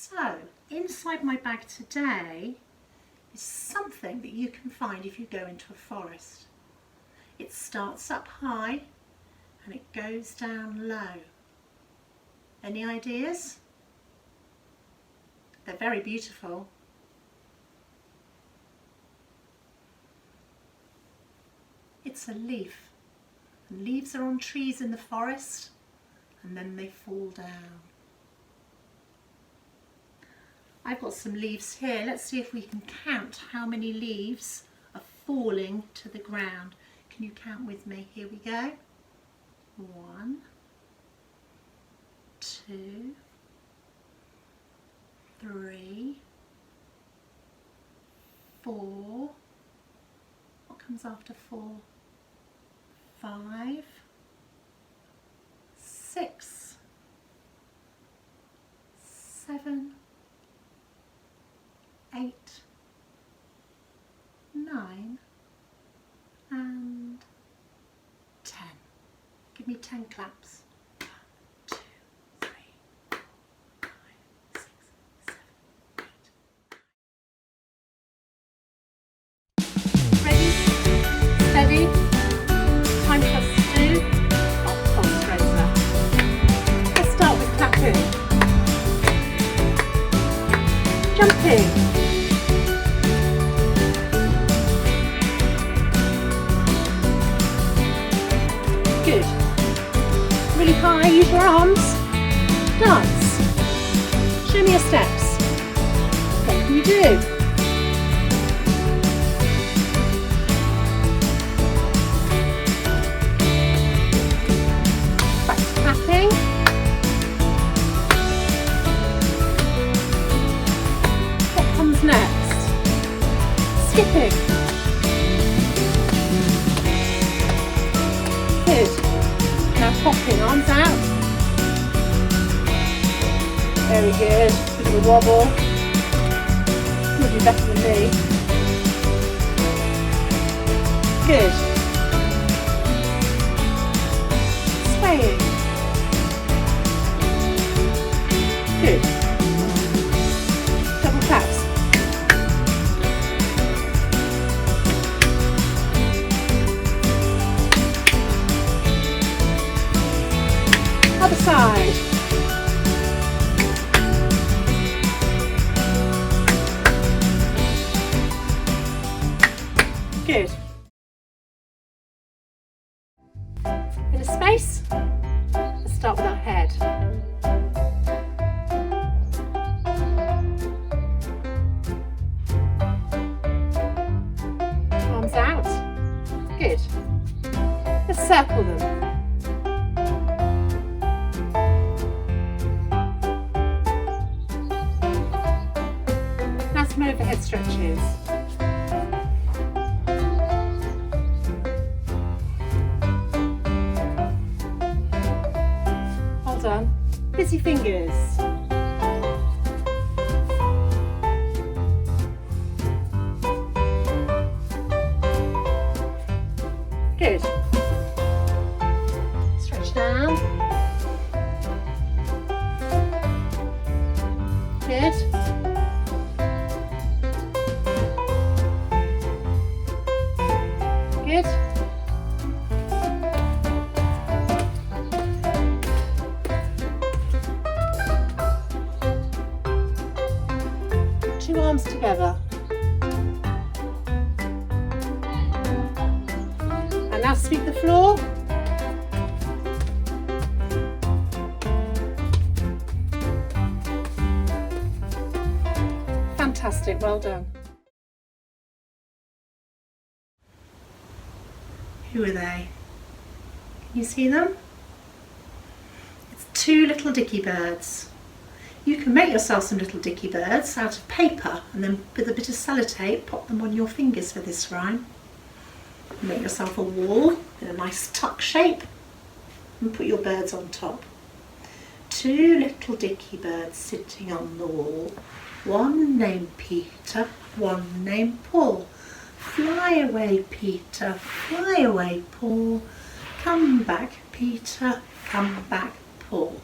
So, inside my bag today is something that you can find if you go into a forest. It starts up high and it goes down low. Any ideas? They're very beautiful. It's a leaf. And leaves are on trees in the forest and then they fall down. I've got some leaves here. Let's see if we can count how many leaves are falling to the ground. Can you count with me? Here we go. 1, 2, 3, 4. What comes after 4? 5, 6, 7, 8, 9 and 10. Give me 10 claps. 1, 2, 3, 4, 5, 6, 7, 8. Ready? Steady? Time for us to do our pulse raiser. Let's start with clapping. Jumping. Good. Really high, use your arms. Dance. Show me your steps. What can you do? Back to clapping. What comes next? Skipping. Good. Now hopping, arms out. Very good. Bit of a wobble. You'll do better than me. Good. Swaying. Good. Double claps. Other side. Good. Bit of space. Let's start with our head. Arms out. Good. Let's circle them. Some overhead stretches. Well done. Busy fingers. Good. Stretch down. Good. Good. Two arms together. And now sweep the floor. Fantastic, well done. Who are they? Can you see them? It's two little dicky birds. You can make yourself some little dicky birds out of paper and then with a bit of sellotape pop them on your fingers for this rhyme. Make yourself a wall in a nice tuck shape and put your birds on top. Two little dicky birds sitting on the wall. One named Peter, one named Paul. Fly away, Peter, fly away, Paul. Come back, Peter, come back, Paul.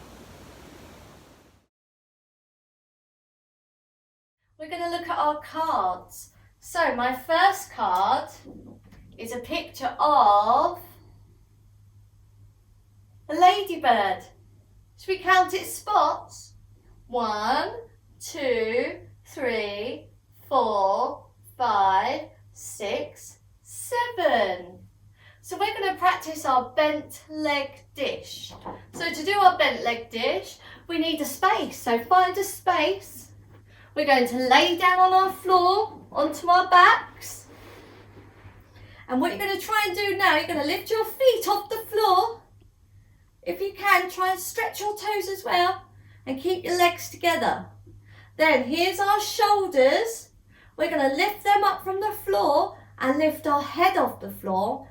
we're going to look at our cards. So my first card is a picture of a ladybird. Should we count its spots? 1, 2, 3, 4, 5, 6, 7. So we're going to practice our bent leg dish. So to do our bent leg dish, we need a space. So find a space. We're going to lay down on our floor, onto our backs. And what you're going to try and do now, you're going to lift your feet off the floor. If you can, try and stretch your toes as well and keep your legs together. Then here's our shoulders. We're going to lift them up from the floor and lift our head off the floor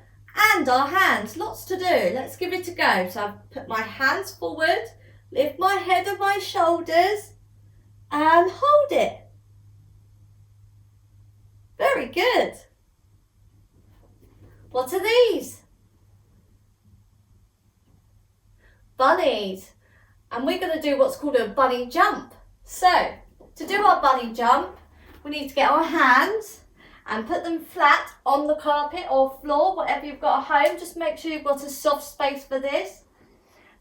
and our hands. Lots to do. Let's give it a go. So I've put my hands forward, lift my head and my shoulders and hold it. Very good. What are these? Bunnies. And we're going to do what's called a bunny jump. So to do our bunny jump, we need to get our hands and put them flat on the carpet or floor, whatever you've got at home. Just make sure you've got a soft space for this.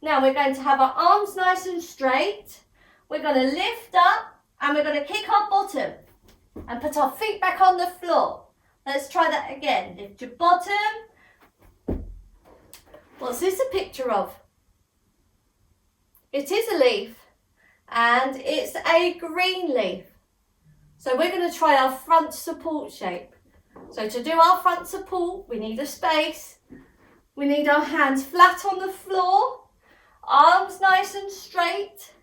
Now we're going to have our arms nice and straight. We're going to lift up and we're going to kick our bottom and put our feet back on the floor. Let's try that again. Lift your bottom. What's this a picture of? It is a leaf and it's a green leaf. So we're going to try our front support shape. So to do our front support, we need a space. We need our hands flat on the floor, arms nice and straight.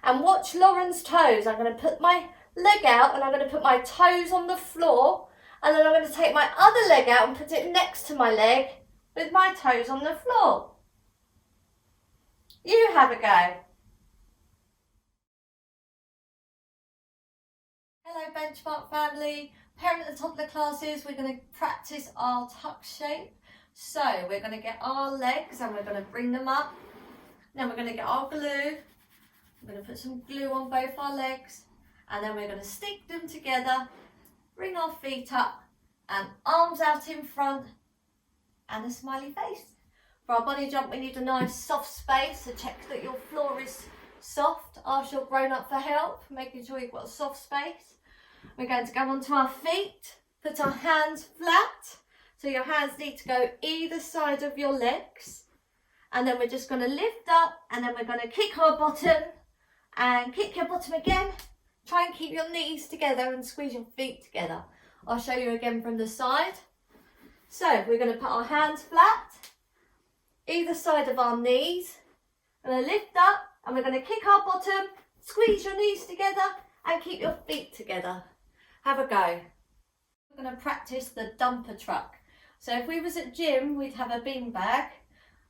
And watch Lauren's toes. I'm going to put my leg out and I'm going to put my toes on the floor. And then I'm going to take my other leg out and put it next to my leg with my toes on the floor. You have a go. Hello Benchmark family, parent and toddler classes. We're going to practice our tuck shape. So we're going to get our legs and we're going to bring them up. Then we're going to get our glue. I'm going to put some glue on both our legs and then we're going to stick them together, bring our feet up and arms out in front and a smiley face. For our bunny jump we need a nice soft space, so check that your floor is soft. Ask your grown up for help, making sure you've got a soft space. We're going to go onto our feet, put our hands flat, so your hands need to go either side of your legs. And then we're just going to lift up and then we're going to kick our bottom and kick your bottom again. Try and keep your knees together and squeeze your feet together. I'll show you again from the side. So we're going to put our hands flat, either side of our knees. We're going to lift up and we're going to kick our bottom, squeeze your knees together and keep your feet together. Have a go. We're going to practice the dumper truck. So if we was at gym, we'd have a bean bag.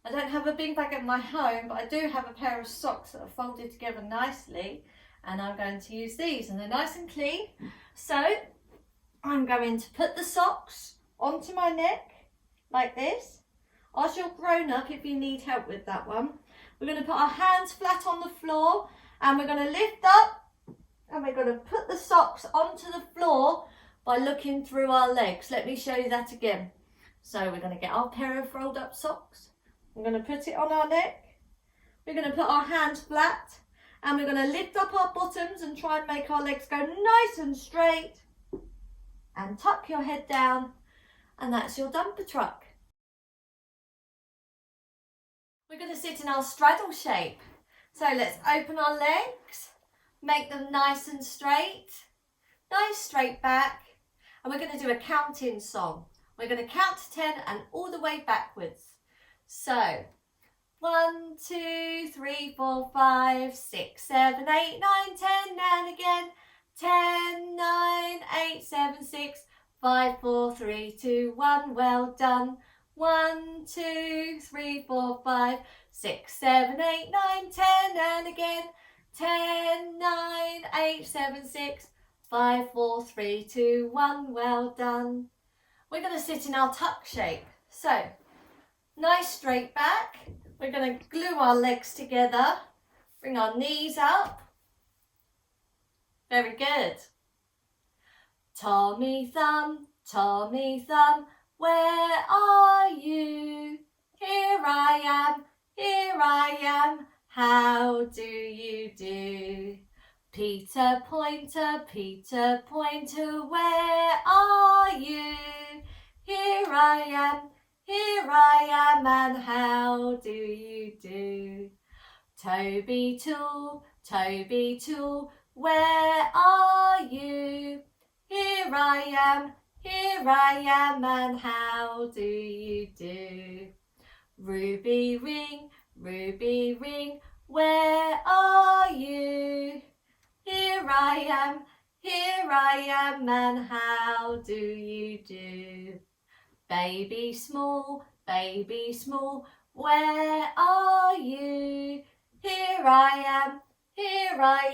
I don't have a bean bag at my home, but I do have a pair of socks that are folded together nicely. And I'm going to use these and they're nice and clean. So I'm going to put the socks onto my neck like this. Ask your grown up if you need help with that one. We're going to put our hands flat on the floor and we're going to lift up and we're going to put the socks onto the floor by looking through our legs. Let me show you that again. So we're going to get our pair of rolled up socks. We're going to put it on our neck. We're going to put our hands flat and we're going to lift up our bottoms and try and make our legs go nice and straight. And tuck your head down and that's your dumper truck. We're going to sit in our straddle shape. So let's open our legs, make them nice and straight, nice straight back. And we're going to do a counting song. We're going to count to 10 and all the way backwards. So 1, 2, 3, 4, 5, 6, 7, 8, 9, 10 and again 10, 9, 8, 7, 6, 5, 4, 3, 2, 1. Well done. 1, 2, 3, 4, 5, 6, 7, 8, 9, 10 and again 10, 9, 8, 7, 6, 5, 4, 3, 2, 1. Well done. We're going to sit in our tuck shape. So nice straight back. We're going to glue our legs together, bring our knees up. Very good. Tommy Thumb, where are you? Here I am, how do you do? Peter Pointer, where are you? Here I am, and how do you do? Toby Tool, where are you? Here I am, and how do you do? Ruby Ring, where are you? Here I am, and how do you do? Baby Small, where are you? Here I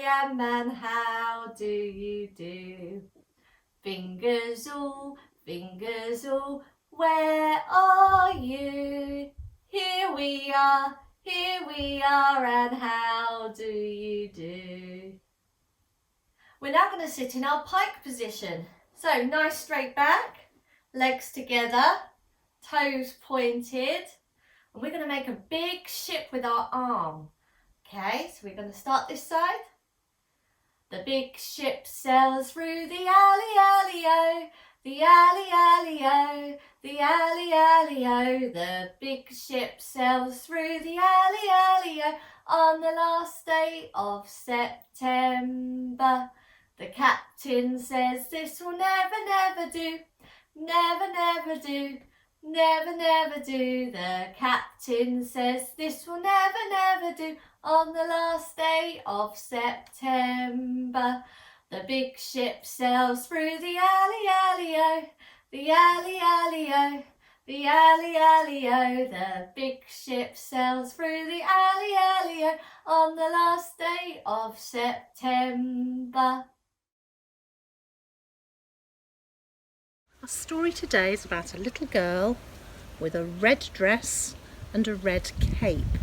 am, and how do you do? Fingers all, where are you? Here we are, and how do you do? We're now going to sit in our pike position. So nice straight back, legs together, toes pointed, and we're going to make a big ship with our arm. Okay, so we're going to start this side. The big ship sails through the alley-alley-o, the alley-alley-o, the alley-alley-o. The big ship sails through the alley-alley-o on the last day of September. The captain says this will never do, never do, never do. The captain says this will never do on the last day of September. The big ship sails through the alley-alley-o, the alley-alley-o, the alley-alley-o. The big ship sails through the alley-alley-o on the last day of September. Our story today is about a little girl with a red dress and a red cape.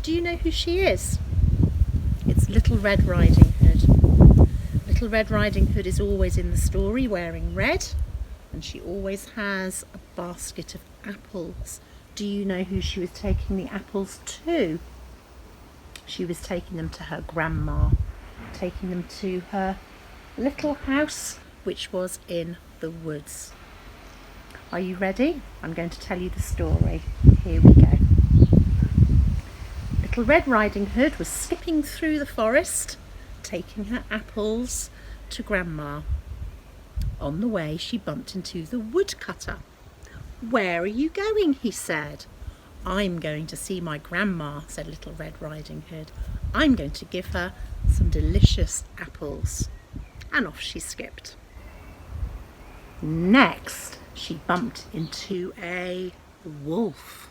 Do you know who she is? It's Little Red Riding Hood. Little Red Riding Hood is always in the story wearing red, and she always has a basket of apples. Do you know who she was taking the apples to? She was taking them to her grandma, taking them to her little house, which was in the woods. Are you ready? I'm going to tell you the story. Here we go. Little Red Riding Hood was skipping through the forest, taking her apples to Grandma. On the way, she bumped into the woodcutter. "Where are you going?" he said. "I'm going to see my grandma," said Little Red Riding Hood. "I'm going to give her some delicious apples." And off she skipped. Next, she bumped into a wolf.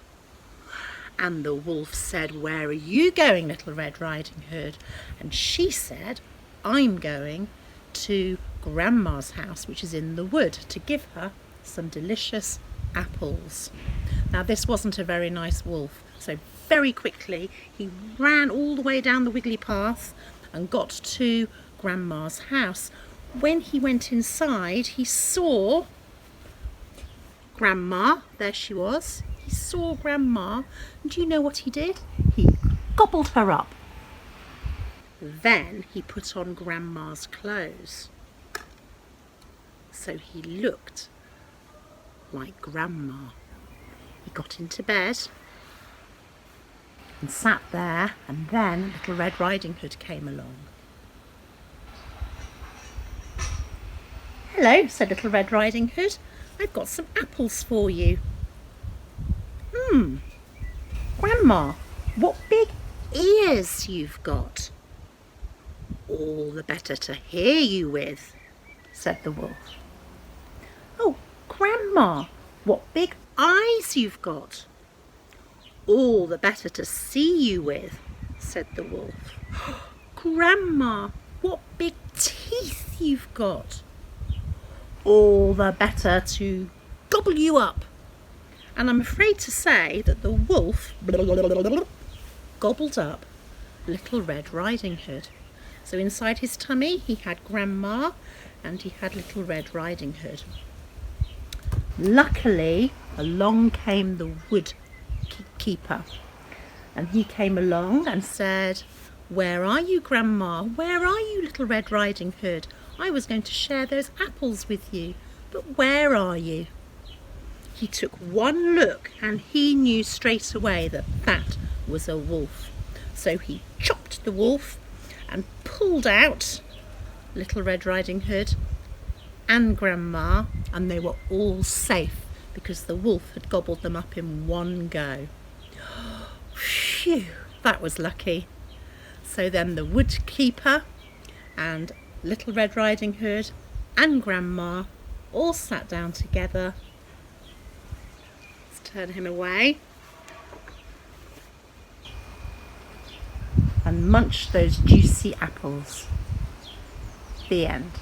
And the wolf said, "Where are you going, Little Red Riding Hood?" And she said, "I'm going to Grandma's house, which is in the wood, to give her some delicious apples." Now, this wasn't a very nice wolf, so very quickly he ran all the way down the wiggly path and got to Grandma's house. When he went inside, he saw Grandma. There she was. He saw Grandma, and do you know what he did? He gobbled her up. Then he put on Grandma's clothes, so he looked like Grandma. He got into bed and sat there, and then Little Red Riding Hood came along. "Hello," said Little Red Riding Hood. "I've got some apples for you." Grandma, what big ears you've got." "All the better to hear you with," said the wolf. "Oh, Grandma, what big eyes you've got." "All the better to see you with," said the wolf. "Grandma, what big teeth you've got." "All the better to gobble you up." And I'm afraid to say that the wolf gobbled up Little Red Riding Hood. So inside his tummy he had Grandma, and he had Little Red Riding Hood. Luckily, along came the wood keeper, and he came along and said, "Where are you, Grandma? Where are you, Little Red Riding Hood? I was going to share those apples with you, but where are you?" He took one look and he knew straight away that that was a wolf. So he chopped the wolf and pulled out Little Red Riding Hood and Grandma, and they were all safe because the wolf had gobbled them up in one go. Phew, that was lucky. So then the woodkeeper and Little Red Riding Hood and Grandma all sat down together. Let's turn him away. And munched those juicy apples. The end.